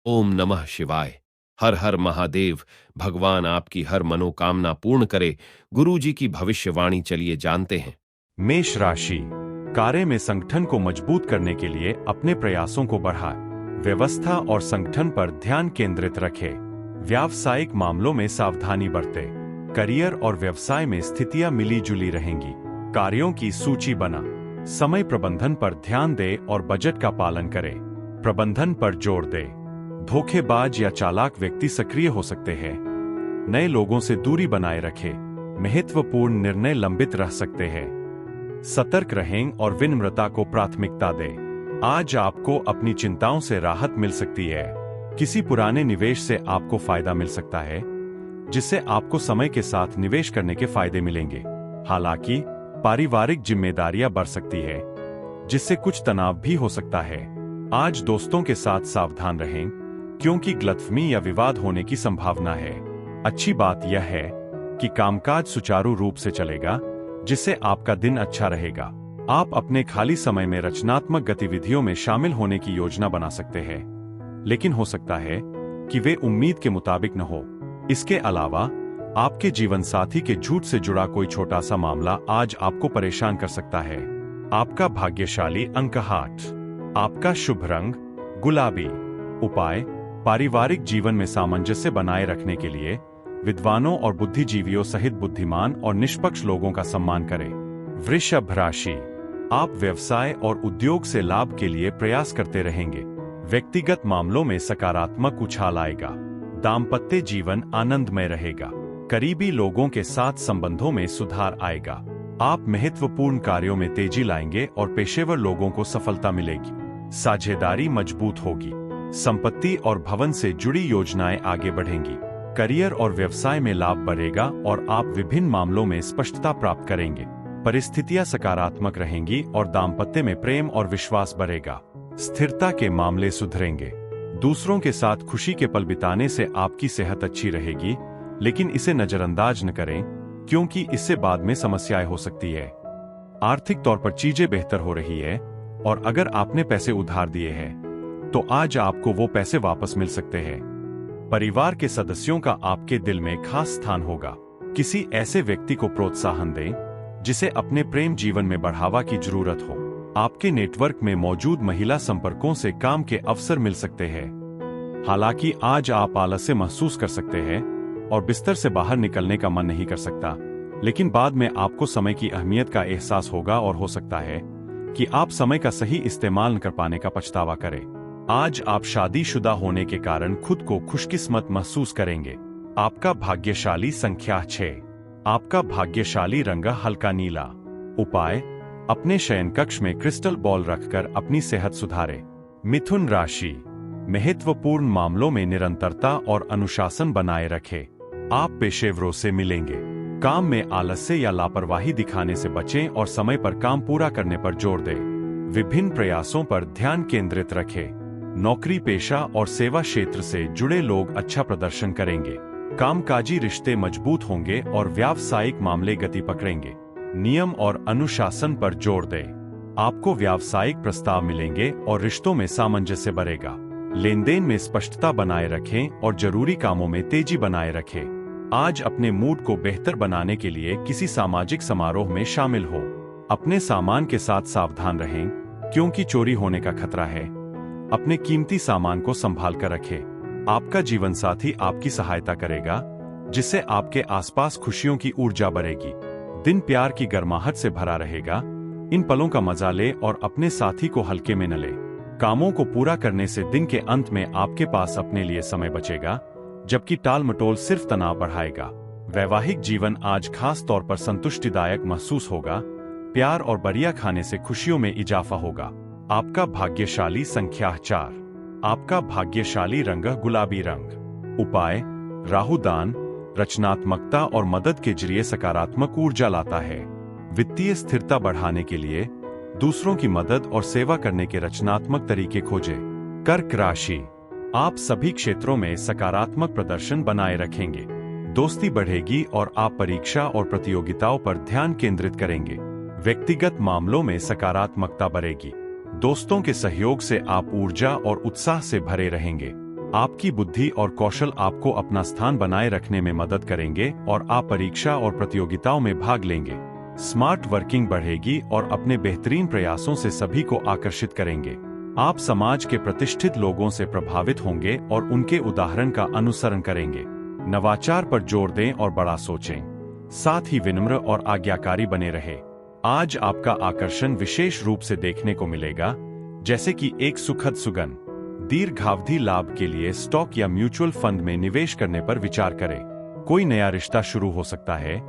ओम नमः शिवाय। हर हर महादेव। भगवान आपकी हर मनोकामना पूर्ण करे। गुरु जी की भविष्यवाणी चलिए जानते हैं। मेष राशि। कार्य में संगठन को मजबूत करने के लिए अपने प्रयासों को बढ़ाएं। व्यवस्था और संगठन पर ध्यान केंद्रित रखें। व्यावसायिक मामलों में सावधानी बरतें। करियर और व्यवसाय में स्थितियां मिली जुली रहेंगी। कार्यों की सूची बना। समय प्रबंधन पर ध्यान दें और बजट का पालन करें। प्रबंधन पर जोर दें। धोखेबाज या चालाक व्यक्ति सक्रिय हो सकते हैं। नए लोगों से दूरी बनाए रखें। महत्वपूर्ण निर्णय लंबित रह सकते हैं। सतर्क रहें और विनम्रता को प्राथमिकता दें। आज आपको अपनी चिंताओं से राहत मिल सकती है। किसी पुराने निवेश से आपको फायदा मिल सकता है, जिससे आपको समय के साथ निवेश करने के फायदे मिलेंगे। हालांकि पारिवारिक जिम्मेदारियां बढ़ सकती है, जिससे कुछ तनाव भी हो सकता है। आज दोस्तों के साथ सावधान रहें, क्योंकि गलतफहमी या विवाद होने की संभावना है। अच्छी बात यह है कि कामकाज सुचारू रूप से चलेगा, जिससे आपका दिन अच्छा रहेगा। आप अपने खाली समय में रचनात्मक गतिविधियों में शामिल होने की योजना बना सकते हैं, लेकिन हो सकता है कि वे उम्मीद के मुताबिक न हो। इसके अलावा आपके जीवन साथी के झूठ से जुड़ा कोई छोटा सा मामला आज आपको परेशान कर सकता है। आपका भाग्यशाली अंक 8। आपका शुभ रंग गुलाबी। उपाय: पारिवारिक जीवन में सामंजस्य बनाए रखने के लिए विद्वानों और बुद्धिजीवियों सहित बुद्धिमान और निष्पक्ष लोगों का सम्मान करें। वृषभ राशि। आप व्यवसाय और उद्योग से लाभ के लिए प्रयास करते रहेंगे। व्यक्तिगत मामलों में सकारात्मक उछाल आएगा। दाम्पत्य जीवन आनंदमय रहेगा। करीबी लोगों के साथ संबंधों में सुधार आएगा। आप महत्वपूर्ण कार्यों में तेजी लाएंगे और पेशेवर लोगों को सफलता मिलेगी। साझेदारी मजबूत होगी। संपत्ति और भवन से जुड़ी योजनाएं आगे बढ़ेंगी। करियर और व्यवसाय में लाभ बढ़ेगा और आप विभिन्न मामलों में स्पष्टता प्राप्त करेंगे। परिस्थितियां सकारात्मक रहेंगी और दाम्पत्य में प्रेम और विश्वास बढ़ेगा। स्थिरता के मामले सुधरेंगे। दूसरों के साथ खुशी के पल बिताने से आपकी सेहत अच्छी रहेगी, लेकिन इसे नजरअंदाज न करें, क्योंकि इससे बाद में समस्याएं हो सकती है। आर्थिक तौर पर चीजें बेहतर हो रही है, और अगर आपने पैसे उधार दिए हैं तो आज आपको वो पैसे वापस मिल सकते हैं। परिवार के सदस्यों का आपके दिल में खास स्थान होगा। किसी ऐसे व्यक्ति को प्रोत्साहन दें जिसे अपने प्रेम जीवन में बढ़ावा की जरूरत हो। आपके नेटवर्क में मौजूद महिला संपर्कों से काम के अवसर मिल सकते हैं। हालांकि आज आप आलस्य महसूस कर सकते हैं और बिस्तर से बाहर निकलने का मन नहीं कर सकता, लेकिन बाद में आपको समय की अहमियत का एहसास होगा और हो सकता है कि आप समय का सही इस्तेमाल न कर पाने का पछतावा करें। आज आप शादीशुदा होने के कारण खुद को खुशकिस्मत महसूस करेंगे। आपका भाग्यशाली संख्या 6। आपका भाग्यशाली रंग हल्का नीला। उपाय: अपने शयन कक्ष में क्रिस्टल बॉल रखकर अपनी सेहत सुधारें। मिथुन राशि। महत्वपूर्ण मामलों में निरंतरता और अनुशासन बनाए रखें। आप पेशेवरों से मिलेंगे। काम में आलस्य या लापरवाही दिखाने से बचें और समय पर काम पूरा करने पर जोर दें। विभिन्न प्रयासों पर ध्यान केंद्रित रखें। नौकरी पेशा और सेवा क्षेत्र से जुड़े लोग अच्छा प्रदर्शन करेंगे। कामकाजी रिश्ते मजबूत होंगे और व्यावसायिक मामले गति पकड़ेंगे। नियम और अनुशासन पर जोर दें। आपको व्यावसायिक प्रस्ताव मिलेंगे और रिश्तों में सामंजस्य बढ़ेगा। लेन देन में स्पष्टता बनाए रखें और जरूरी कामों में तेजी बनाए रखें। आज अपने मूड को बेहतर बनाने के लिए किसी सामाजिक समारोह में शामिल हो। अपने सामान के साथ सावधान रहें, क्योंकि चोरी होने का खतरा है। अपने कीमती सामान को संभाल कर रखें। आपका जीवन साथी आपकी सहायता करेगा, जिससे आपके आसपास खुशियों की ऊर्जा बढ़ेगी। दिन प्यार की गर्माहट से भरा रहेगा। इन पलों का मजा ले और अपने साथी को हल्के में न ले। कामों को पूरा करने से दिन के अंत में आपके पास अपने लिए समय बचेगा, जबकि टाल मटोल सिर्फ तनाव बढ़ाएगा। वैवाहिक जीवन आज खास तौर पर संतुष्टिदायक महसूस होगा। प्यार और बढ़िया खाने से खुशियों में इजाफा होगा। आपका भाग्यशाली संख्या 4। आपका भाग्यशाली रंग गुलाबी रंग। उपाय: राहुदान रचनात्मकता और मदद के जरिए सकारात्मक ऊर्जा लाता है। वित्तीय स्थिरता बढ़ाने के लिए दूसरों की मदद और सेवा करने के रचनात्मक तरीके खोजें। कर्क राशि। आप सभी क्षेत्रों में सकारात्मक प्रदर्शन बनाए रखेंगे। दोस्ती बढ़ेगी और आप परीक्षा और प्रतियोगिताओं पर ध्यान केंद्रित करेंगे। व्यक्तिगत मामलों में सकारात्मकता बढ़ेगी। दोस्तों के सहयोग से आप ऊर्जा और उत्साह से भरे रहेंगे। आपकी बुद्धि और कौशल आपको अपना स्थान बनाए रखने में मदद करेंगे और आप परीक्षा और प्रतियोगिताओं में भाग लेंगे। स्मार्ट वर्किंग बढ़ेगी और अपने बेहतरीन प्रयासों से सभी को आकर्षित करेंगे। आप समाज के प्रतिष्ठित लोगों से प्रभावित होंगे और उनके उदाहरण का अनुसरण करेंगे। नवाचार पर जोर दें और बड़ा सोचें, साथ ही विनम्र और आज्ञाकारी बने रहे। आज आपका आकर्षण विशेष रूप से देखने को मिलेगा, जैसे कि एक सुखद सुगंध। दीर्घावधि लाभ के लिए स्टॉक या म्यूचुअल फंड में निवेश करने पर विचार करें। कोई नया रिश्ता शुरू हो सकता है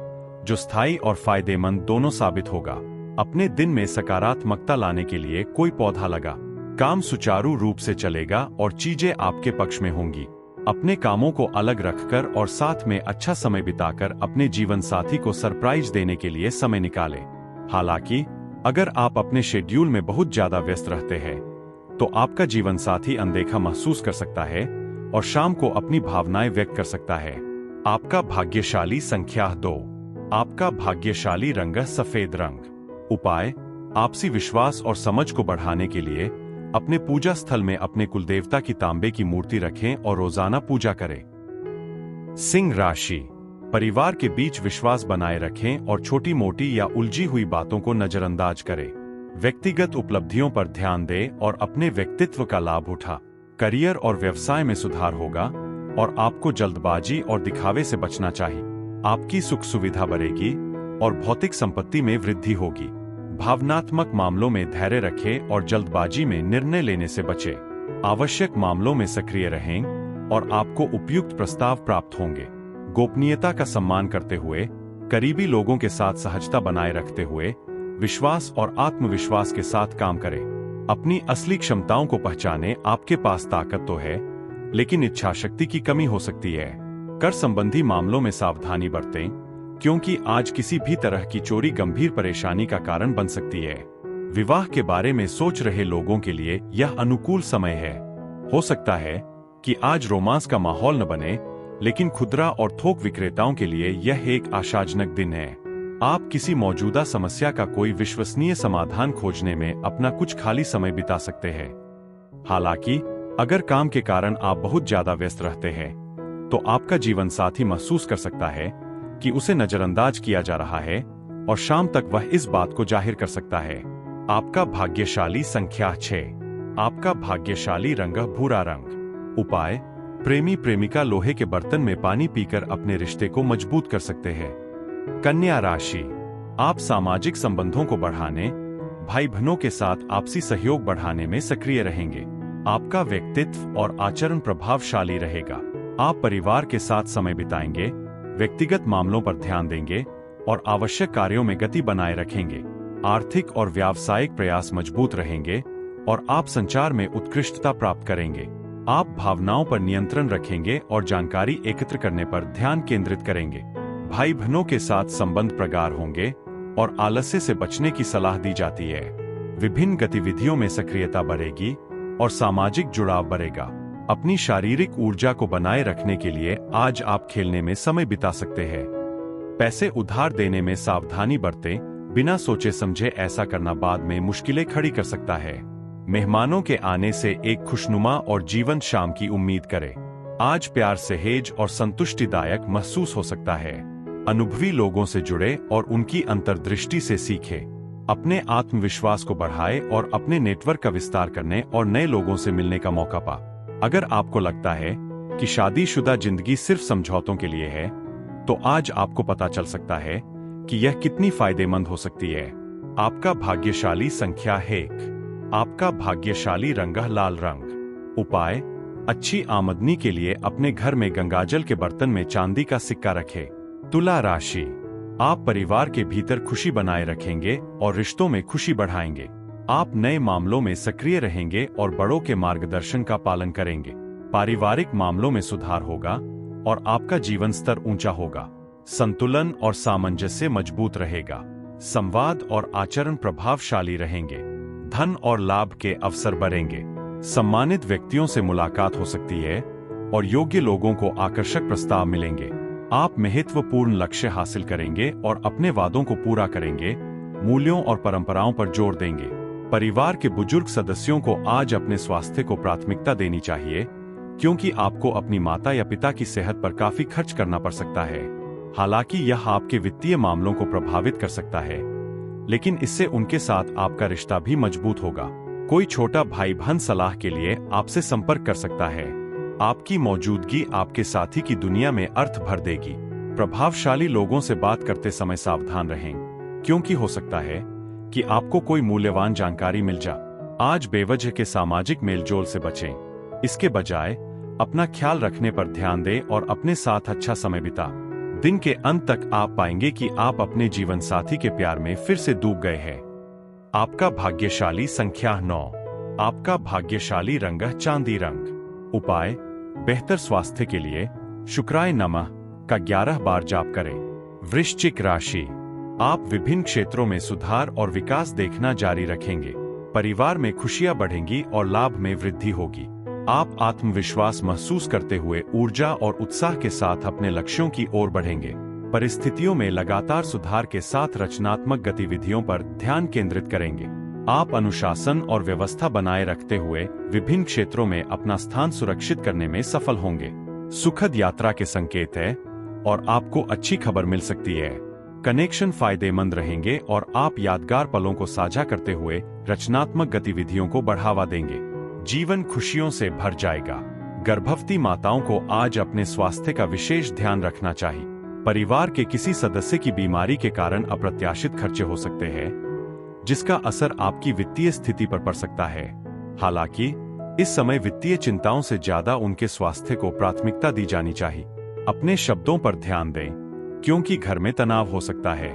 जो स्थायी और फायदेमंद दोनों साबित होगा। अपने दिन में सकारात्मकता लाने के लिए कोई पौधा लगा। काम सुचारू रूप से चलेगा और चीजें आपके पक्ष में होंगी। अपने कामों को अलग रखकर और साथ में अच्छा समय बिताकर अपने जीवन साथी को सरप्राइज देने के लिए समय निकालें। हालांकि अगर आप अपने शेड्यूल में बहुत ज्यादा व्यस्त रहते हैं तो आपका जीवन साथी अनदेखा महसूस कर सकता है और शाम को अपनी भावनाएं व्यक्त कर सकता है। आपका भाग्यशाली संख्या 2। आपका भाग्यशाली रंग सफेद रंग। उपाय, आपसी विश्वास और समझ को बढ़ाने के लिए अपने पूजा स्थल में अपने कुलदेवता की तांबे की मूर्ति रखें और रोजाना पूजा करें। सिंह राशि, परिवार के बीच विश्वास बनाए रखें और छोटी मोटी या उलझी हुई बातों को नजरअंदाज करें। व्यक्तिगत उपलब्धियों पर ध्यान दें और अपने व्यक्तित्व का लाभ उठा। करियर और व्यवसाय में सुधार होगा और आपको जल्दबाजी और दिखावे से बचना चाहिए। आपकी सुख सुविधा बढ़ेगी और भौतिक संपत्ति में वृद्धि होगी। भावनात्मक मामलों में धैर्य रखें और जल्दबाजी में निर्णय लेने से बचें। आवश्यक मामलों में सक्रिय रहें और आपको उपयुक्त प्रस्ताव प्राप्त होंगे। गोपनीयता का सम्मान करते हुए, करीबी लोगों के साथ सहजता बनाए रखते हुए विश्वास और आत्मविश्वास के साथ काम करें। अपनी असली क्षमताओं को पहचानें। आपके पास ताकत तो है, लेकिन इच्छा शक्ति की कमी हो सकती है। कर संबंधी मामलों में सावधानी बरतें, क्योंकि आज किसी भी तरह की चोरी गंभीर परेशानी का कारण बन सकती है। विवाह के बारे में सोच रहे लोगों के लिए यह अनुकूल समय है। हो सकता है कि आज रोमांस का माहौल न बने, लेकिन खुदरा और थोक विक्रेताओं के लिए यह एक आशाजनक दिन है। आप किसी मौजूदा समस्या का कोई विश्वसनीय समाधान खोजने में अपना कुछ खाली समय बिता सकते हैं। हालांकि अगर काम के कारण आप बहुत ज्यादा व्यस्त रहते हैं तो आपका जीवन साथी महसूस कर सकता है कि उसे नजरअंदाज किया जा रहा है और शाम तक वह इस बात को जाहिर कर सकता है। आपका भाग्यशाली संख्या 6। आपका भाग्यशाली रंग भूरा रंग। उपाय, प्रेमी प्रेमिका लोहे के बर्तन में पानी पीकर अपने रिश्ते को मजबूत कर सकते हैं। कन्या राशि, आप सामाजिक संबंधों को बढ़ाने, भाई बहनों के साथ आपसी सहयोग बढ़ाने में सक्रिय रहेंगे। आपका व्यक्तित्व और आचरण प्रभावशाली रहेगा। आप परिवार के साथ समय बिताएंगे, व्यक्तिगत मामलों पर ध्यान देंगे और आवश्यक कार्यों में गति बनाए रखेंगे। आर्थिक और व्यावसायिक प्रयास मजबूत रहेंगे और आप संचार में उत्कृष्टता प्राप्त करेंगे। आप भावनाओं पर नियंत्रण रखेंगे और जानकारी एकत्र करने पर ध्यान केंद्रित करेंगे। भाई बहनों के साथ संबंध प्रगाढ़ होंगे और आलस्य से बचने की सलाह दी जाती है। विभिन्न गतिविधियों में सक्रियता बढ़ेगी और सामाजिक जुड़ाव बढ़ेगा। अपनी शारीरिक ऊर्जा को बनाए रखने के लिए आज आप खेलने में समय बिता सकते हैं। पैसे उधार देने में सावधानी बरतें, बिना सोचे समझे ऐसा करना बाद में मुश्किलें खड़ी कर सकता है। मेहमानों के आने से एक खुशनुमा और जीवंत शाम की उम्मीद करें। आज प्यार सहेज और संतुष्टिदायक महसूस हो सकता है। अनुभवी लोगों से जुड़े और उनकी अंतर्दृष्टि से सीखें। अपने आत्मविश्वास को बढ़ाएं और अपने नेटवर्क का विस्तार करने और नए लोगों से मिलने का मौका पा। अगर आपको लगता है कि शादीशुदा जिंदगी सिर्फ समझौतों के लिए है, तो आज आपको पता चल सकता है कि यह कितनी फायदेमंद हो सकती है। आपका भाग्यशाली संख्या 1। आपका भाग्यशाली रंग लाल रंग। उपाय, अच्छी आमदनी के लिए अपने घर में गंगाजल के बर्तन में चांदी का सिक्का रखें। तुला राशि, आप परिवार के भीतर खुशी बनाए रखेंगे और रिश्तों में खुशी बढ़ाएंगे। आप नए मामलों में सक्रिय रहेंगे और बड़ों के मार्गदर्शन का पालन करेंगे। पारिवारिक मामलों में सुधार होगा और आपका जीवन स्तर ऊंचा होगा। संतुलन और सामंजस्य मजबूत रहेगा। संवाद और आचरण प्रभावशाली रहेंगे। धन और लाभ के अवसर बढ़ेंगे। सम्मानित व्यक्तियों से मुलाकात हो सकती है और योग्य लोगों को आकर्षक प्रस्ताव मिलेंगे। आप महत्वपूर्ण लक्ष्य हासिल करेंगे और अपने वादों को पूरा करेंगे। मूल्यों और परंपराओं पर जोर देंगे। परिवार के बुजुर्ग सदस्यों को आज अपने स्वास्थ्य को प्राथमिकता देनी चाहिए, क्योंकि आपको अपनी माता या पिता की सेहत पर काफी खर्च करना पड़ सकता है। हालांकि यह आपके वित्तीय मामलों को प्रभावित कर सकता है, लेकिन इससे उनके साथ आपका रिश्ता भी मजबूत होगा। कोई छोटा भाई बहन सलाह के लिए आपसे संपर्क कर सकता है। आपकी मौजूदगी आपके साथी की दुनिया में अर्थ भर देगी। प्रभावशाली लोगों से बात करते समय सावधान रहें, क्योंकि हो सकता है कि आपको कोई मूल्यवान जानकारी मिल जाए। आज बेवजह के सामाजिक मेलजोल से बचें। इसके बजाय अपना ख्याल रखने पर ध्यान दें और अपने साथ अच्छा समय बिता। दिन के अंत तक आप पाएंगे कि आप अपने जीवन साथी के प्यार में फिर से डूब गए हैं। आपका भाग्यशाली संख्या 9। आपका भाग्यशाली रंग चांदी रंग। उपाय, बेहतर स्वास्थ्य के लिए शुक्राय नमः का 11 बार जाप करें। वृश्चिक राशि, आप विभिन्न क्षेत्रों में सुधार और विकास देखना जारी रखेंगे। परिवार में खुशियां बढ़ेंगी और लाभ में वृद्धि होगी। आप आत्मविश्वास महसूस करते हुए ऊर्जा और उत्साह के साथ अपने लक्ष्यों की ओर बढ़ेंगे। परिस्थितियों में लगातार सुधार के साथ रचनात्मक गतिविधियों पर ध्यान केंद्रित करेंगे। आप अनुशासन और व्यवस्था बनाए रखते हुए विभिन्न क्षेत्रों में अपना स्थान सुरक्षित करने में सफल होंगे। सुखद यात्रा के संकेत है और आपको अच्छी खबर मिल सकती है। कनेक्शन फायदेमंद रहेंगे और आप यादगार पलों को साझा करते हुए रचनात्मक गतिविधियों को बढ़ावा देंगे। जीवन खुशियों से भर जाएगा। गर्भवती माताओं को आज अपने स्वास्थ्य का विशेष ध्यान रखना चाहिए। परिवार के किसी सदस्य की बीमारी के कारण अप्रत्याशित खर्चे हो सकते हैं, जिसका असर आपकी वित्तीय स्थिति पर पड़ सकता है। हालांकि इस समय वित्तीय चिंताओं से ज्यादा उनके स्वास्थ्य को प्राथमिकता दी जानी चाहिए। अपने शब्दों पर ध्यान दें, क्योंकि घर में तनाव हो सकता है।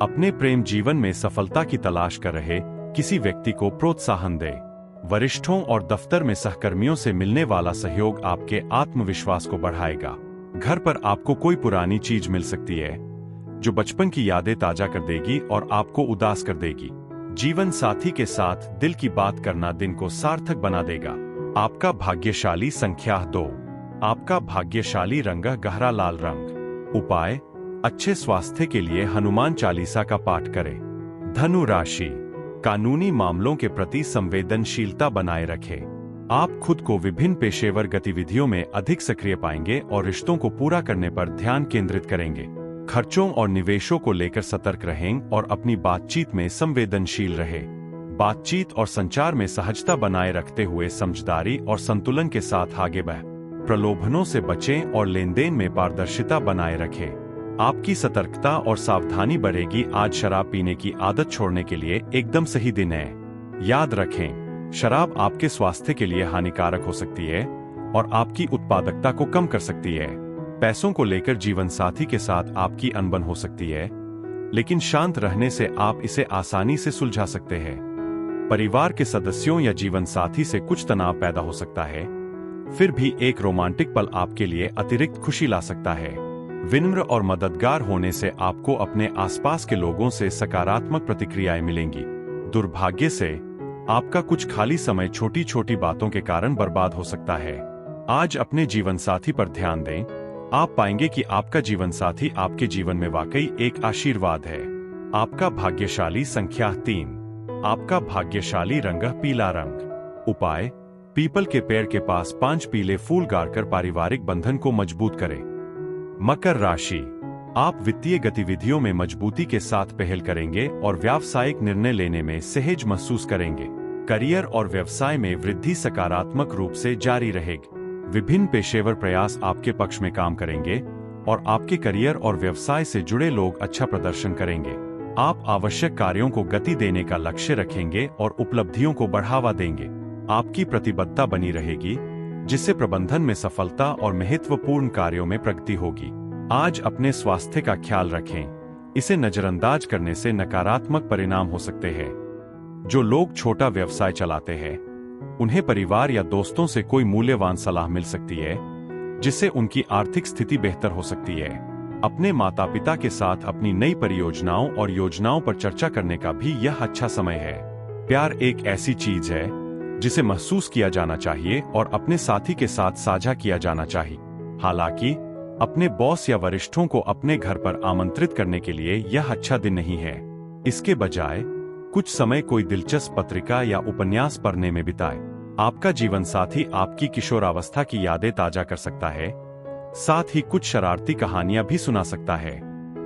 अपने प्रेम जीवन में सफलता की तलाश कर रहे किसी व्यक्ति को प्रोत्साहन दें। वरिष्ठों और दफ्तर में सहकर्मियों से मिलने वाला सहयोग आपके आत्मविश्वास को बढ़ाएगा। घर पर आपको कोई पुरानी चीज मिल सकती है जो बचपन की यादें ताजा कर देगी और आपको उदास कर देगी। जीवन साथी के साथ दिल की बात करना दिन को सार्थक बना देगा। आपका भाग्यशाली संख्या 2। आपका भाग्यशाली रंग गहरा लाल रंग। उपाय, अच्छे स्वास्थ्य के लिए हनुमान चालीसा का पाठ करें। धनु राशि, कानूनी मामलों के प्रति संवेदनशीलता बनाए रखें। आप खुद को विभिन्न पेशेवर गतिविधियों में अधिक सक्रिय पाएंगे और रिश्तों को पूरा करने पर ध्यान केंद्रित करेंगे। खर्चों और निवेशों को लेकर सतर्क रहें और अपनी बातचीत में संवेदनशील रहें। बातचीत और संचार में सहजता बनाए रखते हुए समझदारी और संतुलन के साथ आगे बढ़ें। प्रलोभनों से बचें और लेनदेन में पारदर्शिता बनाए रखें। आपकी सतर्कता और सावधानी बढ़ेगी। आज शराब पीने की आदत छोड़ने के लिए एकदम सही दिन है। याद रखें, शराब आपके स्वास्थ्य के लिए हानिकारक हो सकती है और आपकी उत्पादकता को कम कर सकती है। पैसों को लेकर जीवन साथी के साथ आपकी अनबन हो सकती है, लेकिन शांत रहने से आप इसे आसानी से सुलझा सकते हैं। परिवार के सदस्यों या जीवन साथी से कुछ तनाव पैदा हो सकता है, फिर भी एक रोमांटिक पल आपके लिए अतिरिक्त खुशी ला सकता है। विनम्र और मददगार होने से आपको अपने आसपास के लोगों से सकारात्मक प्रतिक्रियाएं मिलेंगी। दुर्भाग्य से आपका कुछ खाली समय छोटी छोटी बातों के कारण बर्बाद हो सकता है। आज अपने जीवन साथी पर ध्यान दें। आप पाएंगे कि आपका जीवन साथी आपके जीवन में वाकई एक आशीर्वाद है। आपका भाग्यशाली संख्या 3। आपका भाग्यशाली रंग पीला रंग। उपाय, पीपल के पेड़ के पास 5 पीले फूल गाड़कर पारिवारिक बंधन को मजबूत करें। मकर राशि, आप वित्तीय गतिविधियों में मजबूती के साथ पहल करेंगे और व्यावसायिक निर्णय लेने में सहज महसूस करेंगे। करियर और व्यवसाय में वृद्धि सकारात्मक रूप से जारी रहेगी। विभिन्न पेशेवर प्रयास आपके पक्ष में काम करेंगे और आपके करियर और व्यवसाय से जुड़े लोग अच्छा प्रदर्शन करेंगे। आप आवश्यक कार्यों को गति देने का लक्ष्य रखेंगे और उपलब्धियों को बढ़ावा देंगे। आपकी प्रतिबद्धता बनी रहेगी, जिससे प्रबंधन में सफलता और महत्वपूर्ण कार्यों में प्रगति होगी। आज अपने स्वास्थ्य का ख्याल रखें। इसे नजरअंदाज करने से नकारात्मक परिणाम हो सकते हैं। जो लोग छोटा व्यवसाय चलाते हैं, उन्हें परिवार या दोस्तों से कोई मूल्यवान सलाह मिल सकती है, जिससे उनकी आर्थिक स्थिति बेहतर हो सकती है। अपने माता पिता के साथ अपनी नई परियोजनाओं और योजनाओं पर चर्चा करने का भी यह अच्छा समय है। प्यार एक ऐसी चीज है जिसे महसूस किया जाना चाहिए और अपने साथी के साथ साझा किया जाना चाहिए। हालांकि अपने बॉस या वरिष्ठों को अपने घर पर आमंत्रित करने के लिए यह अच्छा दिन नहीं है। इसके बजाय कुछ समय कोई दिलचस्प पत्रिका या उपन्यास पढ़ने में बिताएं। आपका जीवन साथी आपकी किशोरावस्था की यादें ताजा कर सकता है, साथ ही कुछ शरारती कहानियां भी सुना सकता है।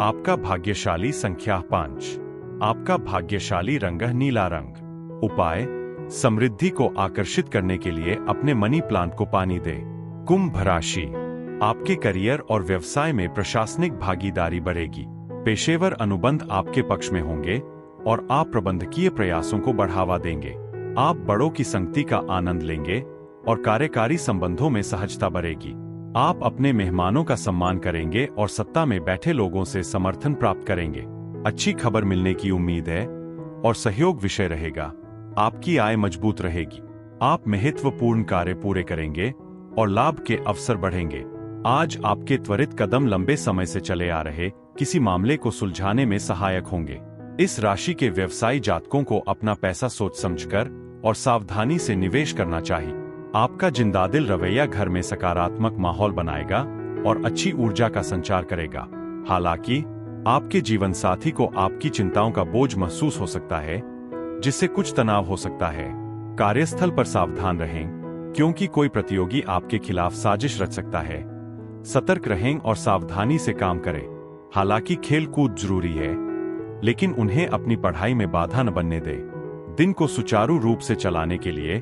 आपका भाग्यशाली संख्या 5। आपका भाग्यशाली रंग नीला रंग। उपाय, समृद्धि को आकर्षित करने के लिए अपने मनी प्लांट को पानी दे। कुंभ राशि, आपके करियर और व्यवसाय में प्रशासनिक भागीदारी बढ़ेगी। पेशेवर अनुबंध आपके पक्ष में होंगे और आप प्रबंधकीय प्रयासों को बढ़ावा देंगे। आप बड़ों की संगति का आनंद लेंगे और कार्यकारी संबंधों में सहजता बढ़ेगी। आप अपने मेहमानों का सम्मान करेंगे और सत्ता में बैठे लोगों से समर्थन प्राप्त करेंगे। अच्छी खबर मिलने की उम्मीद है और सहयोग विषय रहेगा। आपकी आय मजबूत रहेगी। आप महत्वपूर्ण कार्य पूरे करेंगे और लाभ के अवसर बढ़ेंगे। आज आपके त्वरित कदम लंबे समय से चले आ रहे किसी मामले को सुलझाने में सहायक होंगे। इस राशि के व्यवसायी जातकों को अपना पैसा सोच समझकर और सावधानी से निवेश करना चाहिए। आपका जिंदादिल रवैया घर में सकारात्मक माहौल बनाएगा और अच्छी ऊर्जा का संचार करेगा। हालांकि आपके जीवन साथी को आपकी चिंताओं का बोझ महसूस हो सकता है, जिससे कुछ तनाव हो सकता है। कार्यस्थल पर सावधान रहें, क्योंकि कोई प्रतियोगी आपके खिलाफ साजिश रच सकता है। सतर्क रहें और सावधानी से काम करें। हालांकि खेल कूद जरूरी है, लेकिन उन्हें अपनी पढ़ाई में बाधा न बनने दें। दिन को सुचारू रूप से चलाने के लिए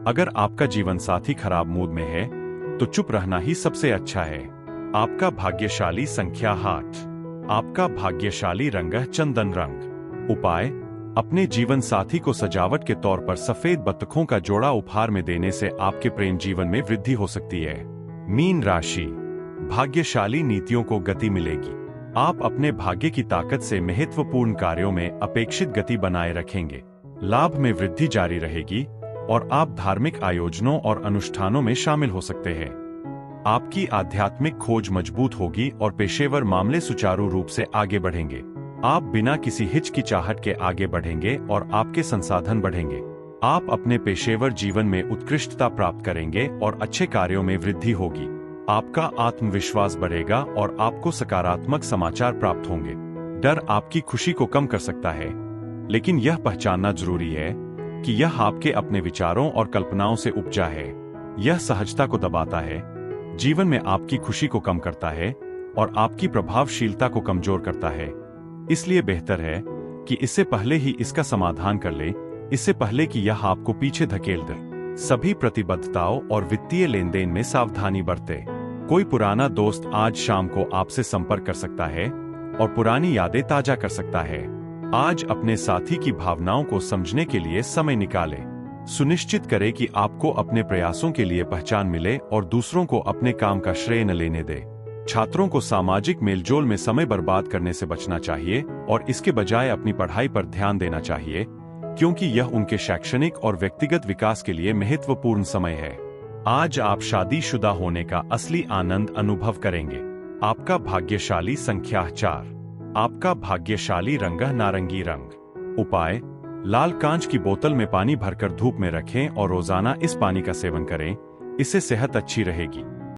अगर आपका जीवन साथी खराब मूड में है, तो चुप रहना ही सबसे अच्छा है। आपका भाग्यशाली संख्या 8। आपका भाग्यशाली रंग चंदन रंग। उपाय, अपने जीवन साथी को सजावट के तौर पर सफेद बत्तखों का जोड़ा उपहार में देने से आपके प्रेम जीवन में वृद्धि हो सकती है। मीन राशि, भाग्यशाली नीतियों को गति मिलेगी। आप अपने भाग्य की ताकत से महत्वपूर्ण कार्यों में अपेक्षित गति बनाए रखेंगे। लाभ में वृद्धि जारी रहेगी और आप धार्मिक आयोजनों और अनुष्ठानों में शामिल हो सकते हैं। आपकी आध्यात्मिक खोज मजबूत होगी और पेशेवर मामले सुचारू रूप से आगे बढ़ेंगे। आप बिना किसी हिचकिचाहट के आगे बढ़ेंगे और आपके संसाधन बढ़ेंगे। आप अपने पेशेवर जीवन में उत्कृष्टता प्राप्त करेंगे और अच्छे कार्यों में वृद्धि होगी। आपका आत्मविश्वास बढ़ेगा और आपको सकारात्मक समाचार प्राप्त होंगे। डर आपकी खुशी को कम कर सकता है, लेकिन यह पहचानना जरूरी है कि यह आपके अपने विचारों और कल्पनाओं से उपजा है। यह सहजता को दबाता है, जीवन में आपकी खुशी को कम करता है और आपकी प्रभावशीलता को कमजोर करता है। इसलिए बेहतर है कि इससे पहले ही इसका समाधान कर ले, इससे पहले कि यह आपको पीछे धकेल दे। सभी प्रतिबद्धताओं और वित्तीय लेनदेन में सावधानी बरतें। कोई पुराना दोस्त आज शाम को आपसे संपर्क कर सकता है और पुरानी यादें ताजा कर सकता है। आज अपने साथी की भावनाओं को समझने के लिए समय निकालें। सुनिश्चित करें कि आपको अपने प्रयासों के लिए पहचान मिले और दूसरों को अपने काम का श्रेय न लेने दे। छात्रों को सामाजिक मेलजोल में समय बर्बाद करने से बचना चाहिए और इसके बजाय अपनी पढ़ाई पर ध्यान देना चाहिए, क्योंकि यह उनके शैक्षणिक और व्यक्तिगत विकास के लिए महत्वपूर्ण समय है। आज आप शादीशुदा होने का असली आनंद अनुभव करेंगे। आपका भाग्यशाली संख्या 4। आपका भाग्यशाली रंग नारंगी रंग। उपाय, लाल कांच की बोतल में पानी भरकर धूप में रखें और रोजाना इस पानी का सेवन करें। इससे सेहत अच्छी रहेगी।